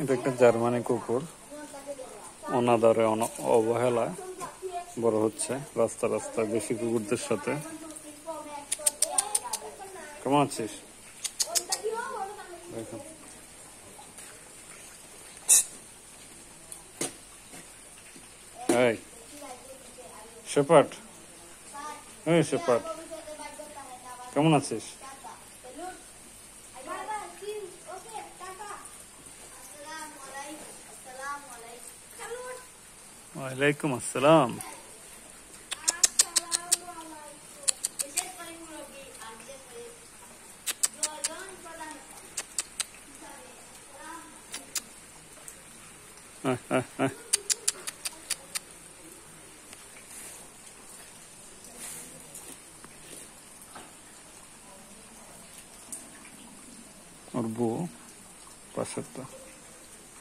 এটা একটা জার্মানি কুকুর, অনাদরে অবহেলায় বড় হচ্ছে রাস্তা রাস্তায় বেশি কুকুরদের সাথে। কেমন আছিস? দেখুন এই শেপার্ড, এই শেপার্ড, কেমন আছিস? ওয়ালাইকুম আসসালাম। ওর বউ পাশেরটা।